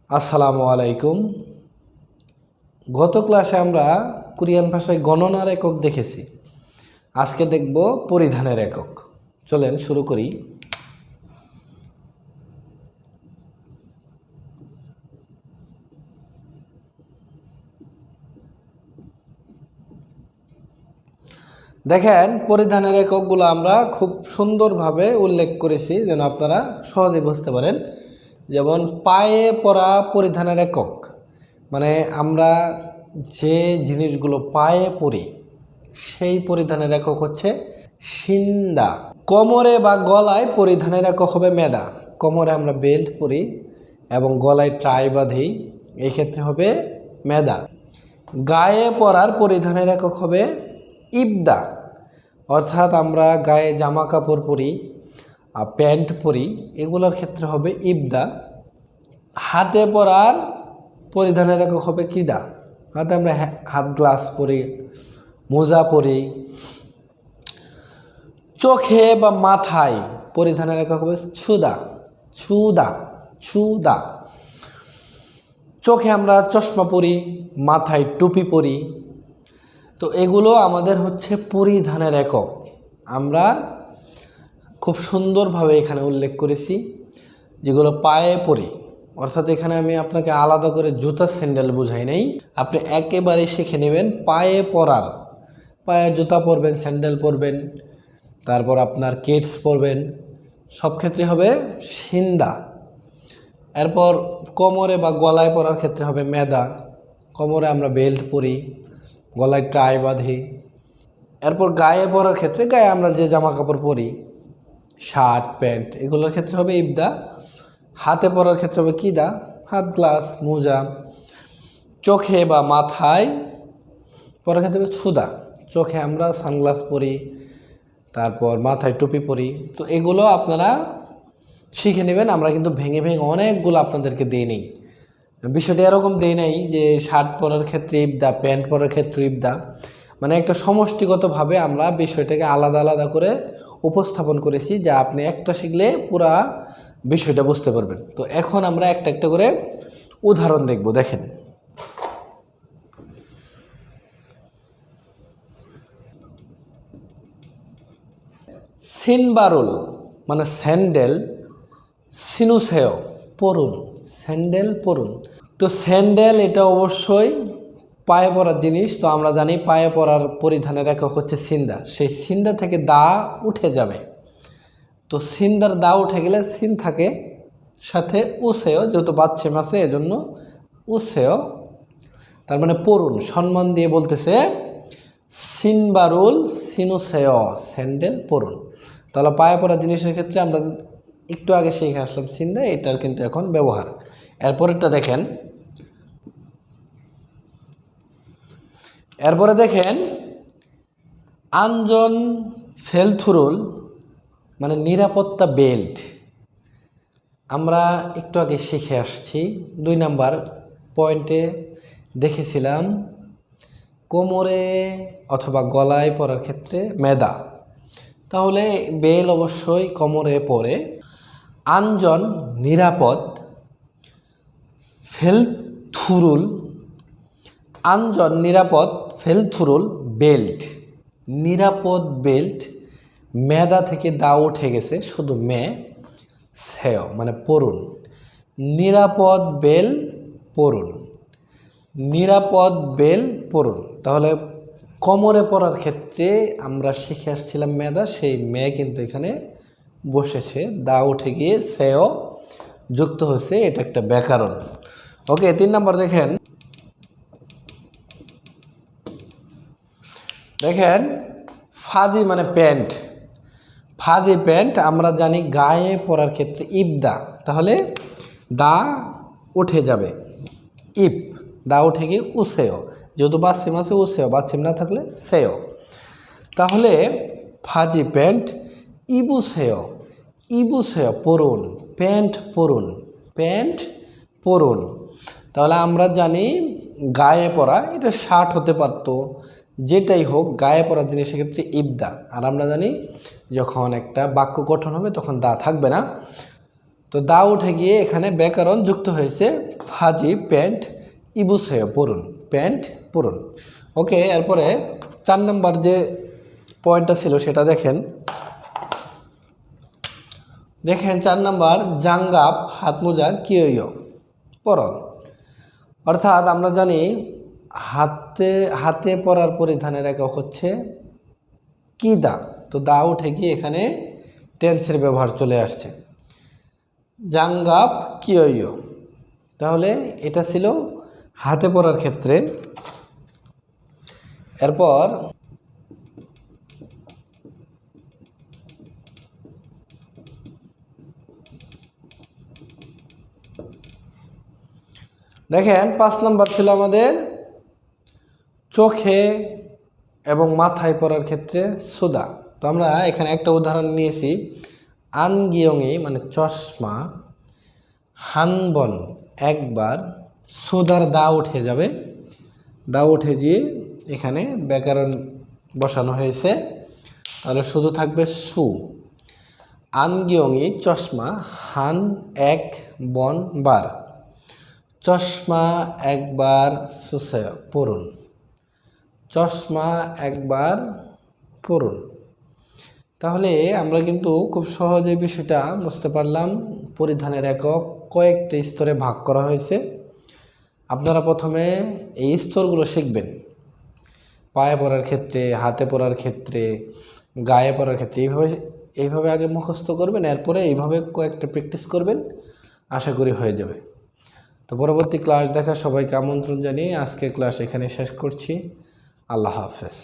আসসালামু আলাইকুম। গত ক্লাসে আমরা কোরিয়ান ভাষায় গণনার একক দেখেছি। আজকে দেখব পরিধানের একক। চলেন শুরু করি। দেখেন, পরিধানের এককগুলো আমরা খুব সুন্দরভাবে উল্লেখ করেছি যেন আপনারা সহজে বুঝতে পারেন। যেমন পায়ে পরা পরিধানের একক, মানে আমরা যে জিনিসগুলো পায়ে পরি সেই পরিধানের একক হচ্ছে সিন্দা। কোমরে বা গলায় পরিধানের একক হবে মেদা। কোমরে আমরা বেল্ট পরি এবং গলায় টাই বাঁধি, এই ক্ষেত্রে হবে মেদা। গায়ে পরার পরিধানের একক হবে ইবদা, অর্থাৎ আমরা গায়ে জামা কাপড় পরি, প্যান্ট পরি, এগুলোর ক্ষেত্রে হবে ইবদা। হাতে পরার পরিধানের একক হবে কিদা, হাতে আমরা হাত গ্লাস পরি, মোজা পরি। চোখে বা মাথায় পরিধানের একক হবে ছুদা, ছুদা, ছুদা। চোখে আমরা চশমা পরি, মাথায় টুপি পরি। তো এগুলো আমাদের হচ্ছে পরিধানের একক। আমরা খুব সুন্দরভাবে এখানে উল্লেখ করেছি যেগুলো পায়ে পরি, অর্থাৎ এখানে আমি আপনাকে আলাদা করে জুতা স্যান্ডেল বোঝাই নাই, আপনি একেবারে শিখে নেবেন পায়ে পরার। পায়ে জুতা পরবেন, স্যান্ডেল পরবেন, তারপর আপনার কিডস পরবেন, সব ক্ষেত্রে হবে সিন্দা। এরপর কোমরে বা গলায় পরার ক্ষেত্রে হবে মেদা। কোমরে আমরা বেল্ট পরি, গলায় টাই বাঁধি। এরপর গায়ে পরার ক্ষেত্রে গায়ে আমরা যে জামা কাপড় পরি, শার্ট প্যান্ট, এগুলোর ক্ষেত্রে হবে ইবদা। হাতে পরার ক্ষেত্রে হবে কিদা, হাত গ্লাস মোজা। চোখে বা মাথায় পরার ক্ষেত্রে হবে ছুদা, চোখে আমরা সানগ্লাস পরি, তারপর মাথায় টুপি পরি। তো এগুলো আপনারা শিখে নেবেন। আমরা কিন্তু ভেঙে ভেঙে অনেকগুলো আপনাদেরকে দিই নেই, বিষয়টা এরকম দেই নাই যে শার্ট পরার ক্ষেত্রে ইবদা, প্যান্ট পরার ক্ষেত্রে ইবদা, মানে একটা সমষ্টিগতভাবে আমরা বিষয়টাকে আলাদা আলাদা করে উপস্থাপন করেছি, যা আপনি একটা শিখলে পুরা বিষয়টা বুঝতে পারবেন। তো এখন আমরা একটা একটা করে উদাহরণ দেখব। দেখেন, সিনবারুল মানে স্যান্ডেল, সিনুসেও পরুন, স্যান্ডেল পরুন। তো স্যান্ডেল এটা অবশ্যই পায়ে পরার জিনিস। তো আমরা জানি পায়ে পরার পরিধানের একক হচ্ছে সিন্দা। সেই সিন্দা থেকে দা উঠে যাবে। তো সিন্দার দা উঠে গেলে সিন থাকে, সাথে উসেও, যেহেতু বাচ্চা মাসে এজন্য উসেও, তার মানে পরুন, সম্মান দিয়ে বলতেছে সিনবারুল সিনুসেও, স্যান্ডেল পরুন। তাহলে পায়ে পরা জিনিসের ক্ষেত্রে আমরা একটু আগে শিখে আসলাম সিন্দা, এটার কিন্তু এখন ব্যবহার। এরপরেরটা দেখেন, এরপরে দেখেন আঞ্জন ফেলথুরুল মানে নিরাপত্তা বেল্ট। আমরা একটু আগে শিখে আসছি, 2 নাম্বার পয়েন্টে দেখেছিলাম কোমরে অথবা গলায় পরার ক্ষেত্রে মেদা, তাহলে বেল অবশ্যই কোমরে পরে। আঞ্জন নিরাপদ, ফেলথুরুল, আঞ্জন নিরাপদ ফেলথুরুল বেল্ট, নিরাপদ বেল্ট। মেদা থেকে দা উঠে গেছে, শুধু মে সেও মানে পরুন, নিরাপদ বেল পরুন, নিরাপদ বেল পরুন। তাহলে কোমরে পরার ক্ষেত্রে আমরা শিখে আসছিলাম মেদা, সেই মে কিন্তু এখানে বসেছে, দা উঠে গিয়ে সেও যুক্ত হচ্ছে, এটা একটা ব্যাকরণ। ওকে, 3 নম্বর দেখেন, দেখেন ফাজি মানে প্যান্ট। ফাজি প্যান্ট আমরা জানি গায়ে পরার ক্ষেত্রে ইবদা, তাহলে দা উঠে যাবে, ইপ, দা উঠে গিয়ে উসেও, যেহেতু বাচ্চিম আছে উসেও, বাচ্চিম না থাকলে সেও। তাহলে ফাজি প্যান্ট ইবুসেও, ইবুসেও পরুন, প্যান্ট পরুন, প্যান্ট পরুন। তাহলে আমরা জানি গায়ে পরা, এটা শার্ট হতে পারতো, যেটাই হোক গায়ে পরা জিনিসের ক্ষেত্রে ইবদা। আর আমরা জানি যখন একটা বাক্য গঠন হবে তখন দা থাকবে না। তো দা উঠে গিয়ে এখানে ব্যাকরণ যুক্ত হয়েছে ফাজি প্যান্ট ইবুসেয় পড়ুন, প্যান্ট পড়ুন। ওকে, এরপরে 4 নম্বর যে পয়েন্টটা ছিল সেটা দেখেন। 4 নম্বর জাঙ্গাপ হাত মোজা কিয়ইয় পরন। অর্থাৎ আমরা জানি হাতে পরার পরিধানের একক হচ্ছে কি দা। তো দা উঠে গিয়ে এখানে টেন্সের ব্যবহার চলে আসছে জাঙ্গাপ কিয়ইয়। তাহলে এটা ছিল হাতে পরার ক্ষেত্রে। এরপর দেখেন 5 নম্বর ছিল আমাদের চোখে এবং মাথায় পরার ক্ষেত্রে সুদা। তো আমরা এখানে একটা উদাহরণ নিয়েছি আনগিয়ংই মানে চশমা, হানবন একবার, সুদার দা উঠে যাবে, দা উঠে গিয়ে এখানে ব্যাকরণ বসানো হয়েছে। তাহলে শুধু থাকবে সু। আনগিয়ংই চশমা, হান এক বন বার, চশমা একবার সুসে পড়ুন, চশমা একবার পড়ুন। তাহলে আমরা কিন্তু খুব সহজে বিষয়টা বুঝতে পারলাম। পরিধানের একক কয়েকটা স্তরে ভাগ করা হয়েছে। আপনারা প্রথমে এই স্তরগুলো শিখবেন। পায়ে পরার ক্ষেত্রে, হাতে পরার ক্ষেত্রে, গায়ে পরার ক্ষেত্রে এইভাবে আগে মুখস্থ করবেন। এরপরে এইভাবে কয়েকটা প্র্যাকটিস করবেন, আশা করি হয়ে যাবে। তো পরবর্তী ক্লাস দেখা সবাইকে আমন্ত্রণ জানিয়ে আজকের ক্লাস এখানে শেষ করছি। আল্লাহ হাফেজ।